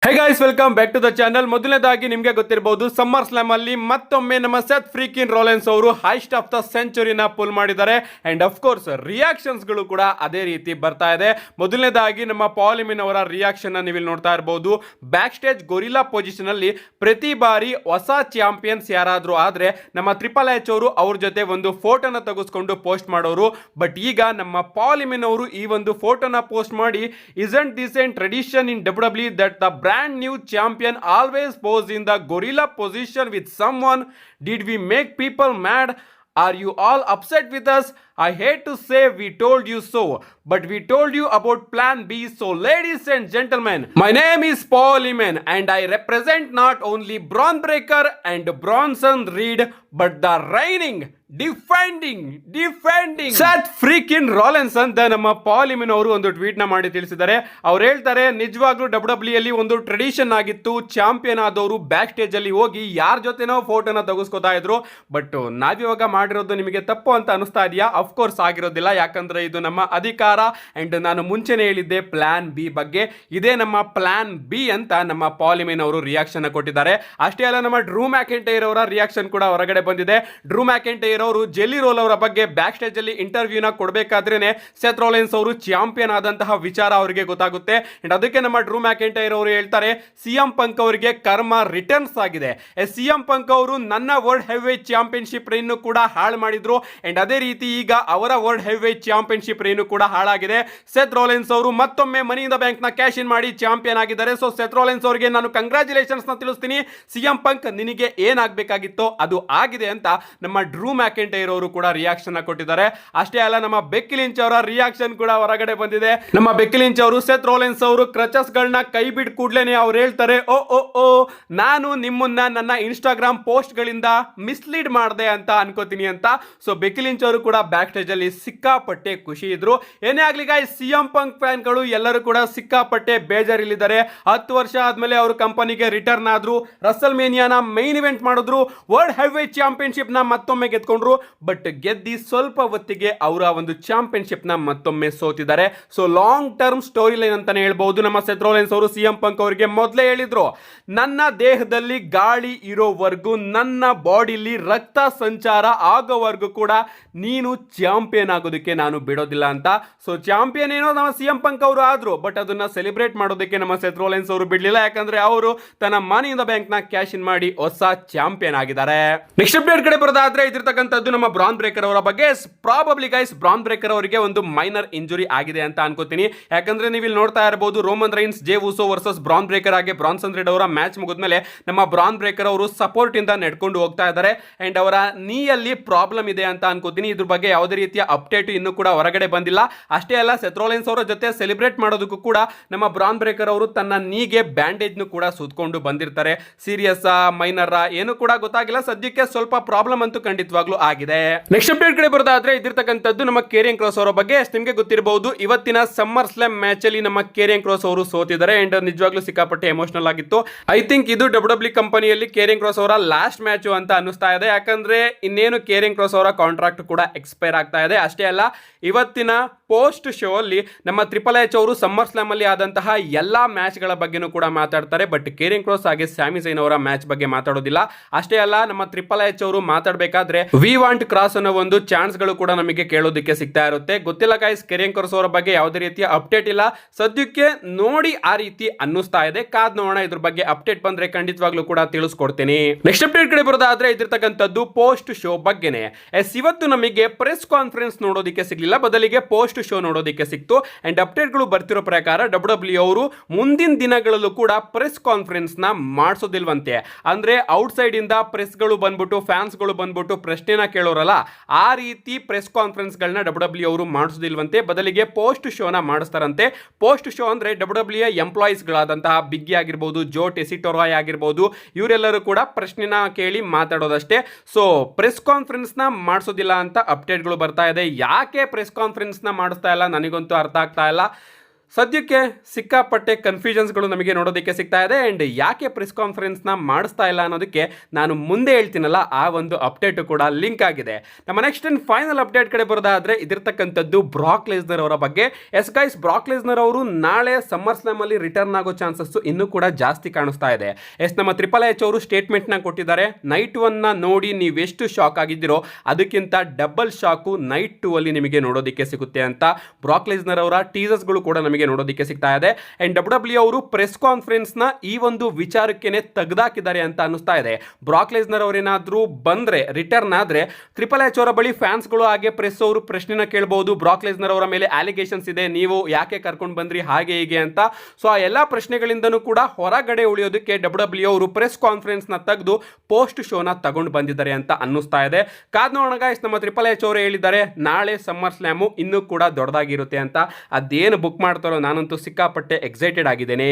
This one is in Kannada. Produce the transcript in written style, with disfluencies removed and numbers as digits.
Hey guys, welcome back to the channel. ಮೊದಲನೇದಾಗಿ ನಿಮಗೆ ಗೊತ್ತಿರಬಹುದು, ಸಮ್ಮರ್ ಸ್ಲಾಮ್ ಅಲ್ಲಿ ಮತ್ತೊಮ್ಮೆ ನಮ್ಮ ಸೆತ್ ಫ್ರೀಕಿನ್ ರೋಲೆನ್ಸ್ ಅವರು ಹೈಸ್ಟ್ ಆಫ್ ದ ಸೆಂಚುರಿನ ಪುಲ್ ಮಾಡಿದ್ದಾರೆ. ಅಂಡ್ ಆಫ್ ಕೋರ್ಸ್ ರಿಯಾಕ್ಷನ್ಸ್ ಗಳು ಕೂಡ ಅದೇ ರೀತಿ ಬರ್ತಾ ಇದೆ. ಮೊದಲನೇದಾಗಿ ನಮ್ಮ ಪಾಲಿಮಿನ್ ಅವರ ರಿಯಾಕ್ಷನ್ ನೀವು ಇಲ್ಲಿ ನೋಡ್ತಾ ಇರಬಹುದು. ಬ್ಯಾಕ್ ಸ್ಟೇಜ್ ಗೊರಿಲ್ಲಾ ಪೊಸಿಷನ್ ಅಲ್ಲಿ ಪ್ರತಿ ಬಾರಿ ಹೊಸ ಚಾಂಪಿಯನ್ಸ್ ಯಾರಾದ್ರೂ ಆದ್ರೆ ನಮ್ಮ ಟ್ರಿಪಲ್ ಎಚ್ ಅವರು ಅವ್ರ ಜೊತೆ ಒಂದು ಫೋಟೋನ ತೆಗೆಸ್ಕೊಂಡು ಪೋಸ್ಟ್ ಮಾಡೋರು. ಬಟ್ ಈಗ ನಮ್ಮ ಪಾಲಿಮಿನ್ ಅವರು ಈ ಒಂದು ಫೋಟೋನ ಪೋಸ್ಟ್ ಮಾಡಿ, isn't this a tradition in WWE that the brand new champion always pose in the gorilla position with someone? Did we make people mad? Are you all upset with us? I hate to say we told you so, but we told you about plan B. So ladies and gentlemen, my name is Paul Heyman and I represent not only Braun Breaker and Bronson Reed, but the reigning defending Seth freaking Rollins ಅಂತ ನಮ್ಮ ಪಾಲ್ ಹಿಮನ್ ಅವರು ಒಂದು ಟ್ವೀಟ್ ನ ಮಾಡಿ ತಿಳಿಸಿದ್ದಾರೆ. ಅವ್ರು ಹೇಳ್ತಾರೆ, ನಿಜವಾಗ್ಲೂ WWE ಅಲ್ಲಿ ಒಂದು ಟ್ರೆಡಿಷನ್ ಆಗಿತ್ತು, ಚಾಂಪಿಯನ್ ಆದವರು ಬ್ಯಾಕ್ ಸ್ಟೇಜ್ ಅಲ್ಲಿ ಹೋಗಿ ಯಾರ ಜೊತೆನೋ ಫೋಟೋನ ತೆಗೆಸ್ಕೊತಾ ಇದ್ರು. ಬಟ್ ನಾವಿವಾಗ ಮಾಡಿರೋದು ನಿಮಗೆ ತಪ್ಪು ಅಂತ ಅನಿಸ್ತಾ ಇದೆಯಾ? ಅಫ್ ಕೋರ್ಸ್ ಆಗಿರೋದಿಲ್ಲ, ಯಾಕಂದ್ರೆ ಇದು ನಮ್ಮ ಅಧಿಕಾರ. ಅಂಡ್ ನಾನು ಮುಂಚೆನೆ ಹೇಳಿದ್ದೆ ಪ್ಲಾನ್ ಬಿ ಬಗ್ಗೆ. ಇದೇ ನಮ್ಮ ಪ್ಲಾನ್ ಬಿ ಅಂತ ನಮ್ಮ ಪಾಲ್ ಹಿಮನ್ ಅವರು ರಿಯಾಕ್ಷನ್ ಕೊಟ್ಟಿದ್ದಾರೆ. ಅಷ್ಟೇ ಅಲ್ಲ, ನಮ್ಮ ಡ್ರೂ ಮ್ಯಾಕೆಂಟೈರ್ ಅವರ ರಿಯಾಕ್ಷನ್ ಕೂಡ ಹೊರಗಡೆ ಬಂದಿದೆ. ಡ್ರೂ ಮ್ಯಾಕೆಂಟೈರ್ ಅವರು ಜೆಲ್ಲಿ ರೋಲ್ ಅವರ ಬಗ್ಗೆ ಬ್ಯಾಕ್ ಸ್ಟೇಜ್ ಅಲ್ಲಿ ಇಂಟರ್ವ್ಯೂನ ಕೊಡಬೇಕಾದ್ರೇನೆ ಸೆತ್ ರೋಲೆನ್ಸ್ ಅವರು ಚಾಂಪಿಯನ್ ಆದಂತಹ ವಿಚಾರ ಅವರಿಗೆ ಗೊತ್ತಾಗುತ್ತೆ. ಅಂಡ್ ಅದಕ್ಕೆ ನಮ್ಮ ಡ್ರೂ ಮ್ಯಾಕೆಂಟೈರ್ ಅವರು ಹೇಳ್ತಾರೆ, ಸಿಎಂ ಪಂಕ್ ಅವರಿಗೆ ಕರ್ಮ ರಿಟರ್ನ್ಸ್ ಆಗಿದೆ. ಸಿಎಂ ಪಂಕ್ ಅವರು ನನ್ನ ವರ್ಲ್ಡ್ ಹೆವಿವೇಟ್ ಚಾಂಪಿಯನ್ಶಿಪ್ ರೇನ್ ಕೂಡ ಹಾಳು ಮಾಡಿದ್ರು. ಅಂಡ್ ಅದೇ ರೀತಿ ಈಗ ಅವರ ವರ್ಲ್ಡ್ ಹೆವಿವೇಟ್ ಚಾಂಪಿಯನ್ಶಿಪ್ ರೇನ್ ಕೂಡ ಹಾಳಾಗಿದೆ. ಸೆತ್ ರೋಲೆನ್ಸ್ ಅವರು ಮತ್ತೊಮ್ಮೆ ಮನಿ ಇನ್ ದ ಬ್ಯಾಂಕ್ ನ ಕ್ಯಾಶ್ ಇನ್ ಮಾಡಿ ಚಾಂಪಿಯನ್ ಆಗಿದ್ದಾರೆ. ಸೊ ಸೆತ್ ರೋಲೆನ್ಸ್ ಅವರಿಗೆ ನಾನು ಕಂಗ್ರಾಚುಲೇಷನ್ಸ್ ನ ತಿಳಿಸ್ತೀನಿ. ಸಿಎಂ ಪಂಕ್ ನಿನಗೆ ಏನಾಗಬೇಕಾಗಿತ್ತೋ ಅದು ಆಗಿದೆ ಅಂತ ನಮ್ಮ ಡ್ರೂ ಮ್ಯಾಕೆಂಟೈರ್ ಅವರು ಕೂಡ ರಿಯಾಕ್ಷನ್ ಕೊಟ್ಟಿದ್ದಾರೆ. ಅಷ್ಟೇ ಅಲ್ಲ, ನಮ್ಮ ಬೆಕ್ಕಿ ಲಿಂಚ್ ಅವರ ರಿಯಾಕ್ಷನ್ ಕೂಡ ಹೊರಗಡೆ ಬಂದಿದೆ. ನಮ್ಮ ಬೆಕ್ಕಿ ಲಿಂಚ್ ಅವರು ಸೆತ್ ರೋಲೆನ್ಸ್ ಅವರು ಕ್ರಚಸ್ ಗಳನ್ನ ಕೈ ಬಿಟ್ಟು ಕೂಡ್ಲೇನೆ ಅವ್ರು ಹೇಳ್ತಾರೆ, ಓ ನಾನು ನಿಮ್ಮನ್ನ ನನ್ನ ಇನ್ಸ್ಟಾಗ್ರಾಮ್ ಪೋಸ್ಟ್ ಗಳಿಂದ ಮಿಸ್ಲೀಡ್ ಮಾಡಿದೆ ಅಂತ ಅನ್ಕೋತೀನಿ ಅಂತ. ಸೊ ಬೆಕ್ಕಿ ಲಿಂಚ್ ಅವರು ಕೂಡ ಬ್ಯಾಕ್ ಸ್ಟೇಜ್ ಅಲ್ಲಿ ಸಿಕ್ಕಾಪಟ್ಟೆ ಖುಷಿ ಇದ್ರು. ಏನೇ ಆಗ್ಲಿ ಗಾಯ್ಸ್, ಸಿಎಂ ಪಂಕ್ ಫ್ಯಾನ್ ಗಳು ಎಲ್ಲರೂ ಕೂಡ ಸಿಕ್ಕಾಪಟ್ಟೆ ಬೇಜಾರಿಲ್ಲಿದ್ದಾರೆ. 10 ವರ್ಷ ಆದ್ಮೇಲೆ ಅವರು ಕಂಪನಿಗೆ ರಿಟರ್ನ್ ಆದ್ರು, ರಸಲ್ ಮೇನಿಯಾನ ಮೈನ್ ಇವೆಂಟ್ ಮಾಡಿದ್ರು, ವರ್ಲ್ಡ್ ಹೆವಿವೇಟ್ ಚಾಂಪಿಯನ್ಶಿಪ್ ನ ಮತ್ತೊಮ್ಮೆ ಗೆದ್ಕೊಂಡ್ರು. ಬಟ್ ಗೆದ್ದಿ ಸ್ವಲ್ಪ ಹೊತ್ತಿಗೆ ಅವರ ಒಂದು ಚಾಂಪಿಯನ್ಶಿಪ್ ನ ಮತ್ತೊಮ್ಮೆ ಸೋತಿದ್ದಾರೆ. So long term story line ಅಂತಾನೆ ಹೇಳ್ಬಹುದು. ನಮ್ಮ ಸೆತ್ ರೋಲೆನ್ಸ್ ಅವರು ಸಿಎಂ ಪಂಕ್ ಅವರಿಗೆ ಮೊದಲೇ ಹೇಳಿದ್ರು, ನನ್ನ ದೇಹದಲ್ಲಿ ಗಾಳಿ ಇರೋವರೆಗೂ, ನನ್ನ ಬಾಡಿಲಿ ರಕ್ತ ಸಂಚಾರ ಆಗೋವರೆಗೂ ಕೂಡ ನೀನು ಚಾಂಪಿಯನ್ ಆಗೋದಕ್ಕೆ ನಾನು ಬಿಡೋದಿಲ್ಲ ಅಂತ. ಸೊ ಚಾಂಪಿಯನ್ ಏನೋ ನಮ್ಮ ಸಿಎಂ ಪಂಕ್ ಅವರು ಆದ್ರು, ಬಟ್ ಅದನ್ನ ಸೆಲೆಬ್ರೇಟ್ ಮಾಡೋದಕ್ಕೆ ನಮ್ಮ ಸೆತ್ ರೋಲೆನ್ಸ್ ಅವರು ಬಿಡ್ಲಿಲ್ಲ. ಯಾಕಂದ್ರೆ ಅವರು ತನ್ನ ಮನಿ ಇನ್ ದ ಬ್ಯಾಂಕ್ ನ ಕ್ಯಾಶ್ ಇನ್ ಮಾಡಿ ಹೊಸ ಚಾಂಪಿಯನ್ ಆಗಿದ್ದಾರೆ. ನೆಕ್ಸ್ಟ್ ಅಪ್ಡೇಟ್ ಕಡೆ ಬರೋದಾದ್ರೆ ಇದಿರ್ತಕ್ಕಂಥದ್ದು ನಮ್ಮ ಬ್ರಾನ್ ಬ್ರೇಕರ್ ಅವರ ಬಗ್ಗೆ. ಪ್ರಾಬಬ್ಲಿ ಗೈಸ್, ಬ್ರಾನ್ ಬ್ರೇಕರ್ ಅವರಿಗೆ ಒಂದು ಮೈನರ್ ಇಂಜುರಿ ಆಗಿದೆ ಅಂತ ಅನ್ಕೋತೀನಿ. ಯಾಕಂದ್ರೆ ನೀವು ಇಲ್ಲಿ ನೋಡ್ತಾ ಇರಬಹುದು, ರೋಮನ್ ರೈನ್ಸ್ ಜೇ ಉಸೋ ವರ್ಸಸ್ ಬ್ರಾನ್ ಬ್ರೇಕರ್ ಆಗಿ ಬ್ರಾನ್ಸನ್ ರೀಡ್ ಅವರ ಮ್ಯಾಚ್ ಮುಗಿದ್ಮೇಲೆ ನಮ್ಮ ಬ್ರಾನ್ ಬ್ರೇಕರ್ ಅವರು ಸಪೋರ್ಟ್ ಇಂದ ನೆಡ್ಕೊಂಡು ಹೋಗ್ತಾ ಇದ್ದಾರೆ. ಅಂಡ್ ಅವರ ನೀಯಲ್ಲಿ ಪ್ರಾಬ್ಲಮ್ ಇದೆ ಅಂತ ಅನ್ಕೋತೀನಿ. ಇದ್ರ ಬಗ್ಗೆ ಯಾವುದೇ ರೀತಿಯ ಅಪ್ಡೇಟ್ ಇನ್ನೂ ಕೂಡ ಹೊರಗಡೆ ಬಂದಿಲ್ಲ. ಅಷ್ಟೇ ಅಲ್ಲ, ಸೆತ್ ರೋಲೆನ್ಸ್ ಅವರ ಜೊತೆ ಸೆಲೆಬ್ರೇಟ್ ಮಾಡೋದಕ್ಕೂ ಕೂಡ ನಮ್ಮ ಬ್ರಾನ್ ಬ್ರೇಕರ್ ಅವರು ತನ್ನ ನೀಗೆ ಬ್ಯಾಂಡೇಜ್ ಕೂಡ ಸುತ್ಕೊಂಡು ಬಂದಿರ್ತಾರೆ. ಸೀರಿಯಸ್ ಮೈನರ್ ಏನು ಕೂಡ ಗೊತ್ತಾಗಿಲ್ಲ. ಸದ್ಯಕ್ಕೆ ಸ್ವಲ್ಪ ಪ್ರಾಬ್ಲಮ್ ಅಂತೂ ಖಂಡಿತವಾಗ್ಲೂ ಆಗಿದೆ. ನೆಕ್ಸ್ಟ್ ಅಪ್ಡೇಟ್ ಕಡೆ ಬರೋದಾದ್ರೆ ಇದಿರ್ತಕ್ಕಂಥದ್ದು ನಮ್ಮ ಕೇರಿಯನ್ ಕ್ರಾಸ್ ಅವರ ಬಗ್ಗೆ. ನಿಮಗೆ ಗೊತ್ತಿರಬಹುದು, ಇವತ್ತಿನ ಸಮ್ಮರ್ ಸ್ಲಾಮ್ ಮ್ಯಾಚ್ ಅಲ್ಲಿ ನಮ್ಮ ಕೇರಿಯನ್ ಕ್ರಾಸ್ ಅವರು ಸೋತಿದ್ದಾರೆ. ಅಂಡ್ ನಿಜವಾಗ್ಲೂ ಸಿಕ್ಕಾಪಟ್ಟೆ ಎಮೋಷನಲ್ ಆಗಿತ್ತು. ಐ ಥಿಂಕ್ ಇದು WWE ಕಂಪನಿಯಲ್ಲಿ ಕೇರಿಯನ್ ಕ್ರಾಸ್ ಅವರ ಲಾಸ್ಟ್ ಮ್ಯಾಚ್ ಅಂತ ಅನಿಸ್ತಾ ಇದೆ. ಯಾಕಂದ್ರೆ ಇನ್ನೇನು ಕೇರಿಯನ್ ಕ್ರಾಸ್ ಅವರ ಕಾಂಟ್ರಾಕ್ಟ್ ಕೂಡ ಎಕ್ಸ್ಪೈರ್ ಆಗ್ತಾ ಇದೆ. ಅಷ್ಟೇ ಅಲ್ಲ, ಇವತ್ತಿನ ಪೋಸ್ಟ್ ಶೋ ಅಲ್ಲಿ ನಮ್ಮ ಟ್ರಿಪಲ್ ಎಚ್ ಅವರು ಸಮ್ಮರ್ ಸ್ಲಾಮ್ ಅಲ್ಲಿ ಆದಂತಹ ಎಲ್ಲಾ ಮ್ಯಾಚ್ ಗಳ ಬಗ್ಗೆನೂ ಕೂಡ ಮಾತಾಡ್ತಾರೆ. ಬಟ್ ಕೇರಿಯನ್ ಕ್ರಾಸ್ ಹಾಗೆ ಸ್ಯಾಮಿ ಝೈನ್ ಅವರ ಮ್ಯಾಚ್ ಬಗ್ಗೆ ಮಾತಾಡೋದಿಲ್ಲ. ಅಷ್ಟೇ ಅಲ್ಲ, ನಮ್ಮ ಟ್ರಿಪಲ್ ಎಚ್ ಅವರು ಮಾತಾಡಬೇಕಾದ್ರೆ ವಿ ವಾಂಟ್ ಕ್ರಾಸ್ ಅನ್ನೋ ಒಂದು ಚಾನ್ಸ್ ಗಳು ಕೂಡ ನಮಗೆ ಕೇಳೋದಕ್ಕೆ ಸಿಗ್ತಾ ಇರುತ್ತೆ. ಗೊತ್ತಿಲ್ಲ ಗೈಸ್, ಕೇರಿಯನ್ ಕ್ರಾಸ್ ಅವರ ಬಗ್ಗೆ ಯಾವುದೇ ರೀತಿಯ ಅಪ್ಡೇಟ್ ಇಲ್ಲ ಸದ್ಯಕ್ಕೆ. ನೋಡಿ ಆ ರೀತಿ ಅನ್ನಿಸ್ತಾ ಇದೆ, ಕಾದ್ ನೋಡೋಣ. ಇದ್ರ ಬಗ್ಗೆ ಅಪ್ಡೇಟ್ ಬಂದ್ರೆ ಖಂಡಿತವಾಗ್ಲೂ ಕೂಡ ತಿಳಿಸ್ಕೊಡ್ತೀನಿ. ನೆಕ್ಸ್ಟ್ ಅಪ್ಡೇಟ್ ಕಡೆ ಬರೋದಾದ್ರೆ ಇದಿರ್ತಕ್ಕಂಥದ್ದು ಪೋಸ್ಟ್ ಶೋ ಬಗ್ಗೆನೆ. ಇವತ್ತು ನಮಗೆ ಪ್ರೆಸ್ ಕಾನ್ಫರೆನ್ಸ್ ನೋಡೋದಕ್ಕೆ ಸಿಗ್ಲಿಲ್ಲ, ಬದಲಿಗೆ ಪೋಸ್ಟ್ ಶೋ ನೋಡೋದಕ್ಕೆ ಸಿಕ್ತು. ಅಂಡ್ ಅಪ್ಡೇಟ್ ಗಳು ಬರ್ತಿರೋ ಪ್ರಕಾರ WWE ಅವರು ಮುಂದಿನ ದಿನಗಳಲ್ಲೂ ಕೂಡ ಪ್ರೆಸ್ ಕಾನ್ಫರೆನ್ಸ್ ನ ಮಾಡಿಸೋದಿಲ್ವಂತೆ. ಅಂದ್ರೆ ಔಟ್ಸೈಡ್ ಇಂದ ಪ್ರೆಸ್ ಗಳು ಬಂದ್ಬಿಟ್ಟು, ಫ್ಯಾನ್ಸ್ ಗಳು ಬಂದ್ಬಿಟ್ಟು ಪ್ರಶ್ನೆನ ಕೇಳೋರಲ್ಲ, ಆ ರೀತಿ ಪ್ರೆಸ್ ಕಾನ್ಫರೆನ್ಸ್ ಗಳನ್ನ WWE ಅವರು ಮಾಡಿಸೋದಿಲ್ವಂತೆ. ಬದಲಿಗೆ ಪೋಸ್ಟ್ ಶೋನ ಮಾಡಿಸ್ತಾರಂತೆ. ಪೋಸ್ಟ್ ಶೋ ಅಂದ್ರೆ WWE ಎಂಪ್ಲಾಯೀಸ್ ಗಳಾದಂತಹ ಬಿಗ್ಗಿ ಆಗಿರ್ಬೋದು, ಜೋ ಟೆಸಿಟೊರಾಯ್ ಆಗಿರ್ಬೋದು, ಇವರೆಲ್ಲರೂ ಕೂಡ ಪ್ರಶ್ನೆನ ಕೇಳಿ ಮಾತಾಡೋದಷ್ಟೇ. ಸೊ ಪ್ರೆಸ್ ಕಾನ್ಫರೆನ್ಸ್ ನ ಮಾಡಿಸೋದಿಲ್ಲ ಅಂತ ಅಪ್ಡೇಟ್ ಗಳು ಬರ್ತಾ ಇದೆ. ಯಾಕೆ ಪ್ರೆಸ್ ಕಾನ್ಫರೆನ್ಸ್ ನ ಮಾಡಿಸ್ತಾ ಇಲ್ಲ ನನಗಂತೂ ಅರ್ಥ ಆಗ್ತಾ ಇಲ್ಲ. ಸದ್ಯಕ್ಕೆ ಸಿಕ್ಕಾಪಟ್ಟೆ ಕನ್ಫ್ಯೂಷನ್ಸ್ಗಳು ನಮಗೆ ನೋಡೋದಕ್ಕೆ ಸಿಗ್ತಾ ಇದೆ. ಆ್ಯಂಡ್ ಯಾಕೆ ಪ್ರೆಸ್ ಕಾನ್ಫರೆನ್ಸ್ನ ಮಾಡಿಸ್ತಾ ಇಲ್ಲ ಅನ್ನೋದಕ್ಕೆ ನಾನು ಮುಂದೆ ಹೇಳ್ತೀನಲ್ಲ, ಆ ಒಂದು ಅಪ್ಡೇಟು ಕೂಡ ಲಿಂಕ್ ಆಗಿದೆ. ನಮ್ಮ ನೆಕ್ಸ್ಟ್ ಅಂಡ್ ಫೈನಲ್ ಅಪ್ಡೇಟ್ ಕಡೆ ಬರೋದಾದ್ರೆ ಇದಿರ್ತಕ್ಕಂಥದ್ದು ಬ್ರಾಕ್ ಲೆಸ್ನರ್ ಅವರ ಬಗ್ಗೆ. ಎಸ್ ಗೈಸ್, ಬ್ರಾಕ್ ಲೆಸ್ನರ್ ಅವರು ನಾಳೆ ಸಮ್ಮರ್ ಸ್ಲಾಮ್ ಅಲ್ಲಿ ರಿಟರ್ನ್ ಆಗೋ ಚಾನ್ಸಸ್ ಇನ್ನೂ ಕೂಡ ಜಾಸ್ತಿ ಕಾಣಿಸ್ತಾ ಇದೆ. ನಮ್ಮ ಟ್ರಿಪಲ್ ಎಚ್ ಅವರು ಸ್ಟೇಟ್ಮೆಂಟ್ನ ಕೊಟ್ಟಿದ್ದಾರೆ. ನೈಟ್ 1ನ ನೋಡಿ ನೀವೆಷ್ಟು ಶಾಕ್ ಆಗಿದ್ದೀರೋ ಅದಕ್ಕಿಂತ ಡಬಲ್ ಶಾಕು ನೈಟ್ 2 ಅಲ್ಲಿ ನಿಮಗೆ ನೋಡೋದಕ್ಕೆ ಸಿಗುತ್ತೆ ಅಂತ ಬ್ರಾಕ್ ಲೆಸ್ನರ್ ಅವರ ಟೀಸರ್ಸ್ಗಳು ಕೂಡ ನಮಗೆ ನೋಡೋದಕ್ಕೆ ಸಿಗ್ತಾ ಇದೆ. ಅಂಡ್ ಡಬ್ಲ್ಯೂ ಅವರು ಪ್ರೆಸ್ ಕಾನ್ಫರೆನ್ಸ್ ನ ಈ ಒಂದು ವಿಚಾರಕ್ಕೆ ತೆಗೆದಾಕಿದ್ದಾರೆ ಅಂತ ಅನ್ನಿಸ್ತಾ ಇದೆ. ಬ್ರಾಕ್ ಲೆಸ್ನರ್ ಅವರೇನಾದ್ರೂ ಬಂದ್ರೆ, ರಿಟರ್ನ್ ಆದ್ರೆ, ಟ್ರಿಪಲ್ ಎಚ್ ಅವರ ಬಳಿ ಫ್ಯಾನ್ಸ್ಗಳು ಹಾಗೆ ಪ್ರೆಸ್ ಅವರು ಪ್ರಶ್ನೆನ ಕೇಳಬಹುದು. ಬ್ರಾಕ್ ಲೆಸ್ನರ್ ಅವರ ಮೇಲೆ ಅಲಿಗೇಷನ್ಸ್ ಇದೆ, ನೀವು ಯಾಕೆ ಕರ್ಕೊಂಡು ಬಂದ್ರಿ ಹಾಗೆ ಹೀಗೆ ಅಂತ. ಸೊ ಆ ಎಲ್ಲಾ ಪ್ರಶ್ನೆಗಳಿಂದನೂ ಕೂಡ ಹೊರಗಡೆ ಉಳಿಯೋದಕ್ಕೆ ಡಬ್ಲ್ಯೂ ಅವರು ಪ್ರೆಸ್ ಕಾನ್ಫರೆನ್ಸ್ ನ ತೆಗೆದು ಪೋಸ್ಟ್ ಶೋನ ತಗೊಂಡು ಬಂದಿದ್ದಾರೆ ಅಂತ ಅನ್ನಿಸ್ತಾ ಇದೆ. ಕಾದ್ ನೋಡೋಣ ಗೈಸ್. ನಮ್ಮ ಟ್ರಿಪಲ್ ಎಚ್ ಅವರು ಹೇಳಿದ್ದಾರೆ ನಾಳೆ ಸಮ್ಮರ್ ಸ್ಲಾಮು ಇನ್ನೂ ಕೂಡ ದೊಡ್ಡದಾಗಿರುತ್ತೆ ಅಂತ. ಅದೇನು ಬುಕ್ ಮಾಡ್ತಾರೋ ನಾನಂತೂ ಸಿಕ್ಕಾಪಟ್ಟೆ ಎಕ್ಸೈಟೆಡ್ ಆಗಿದ್ದೇನೆ.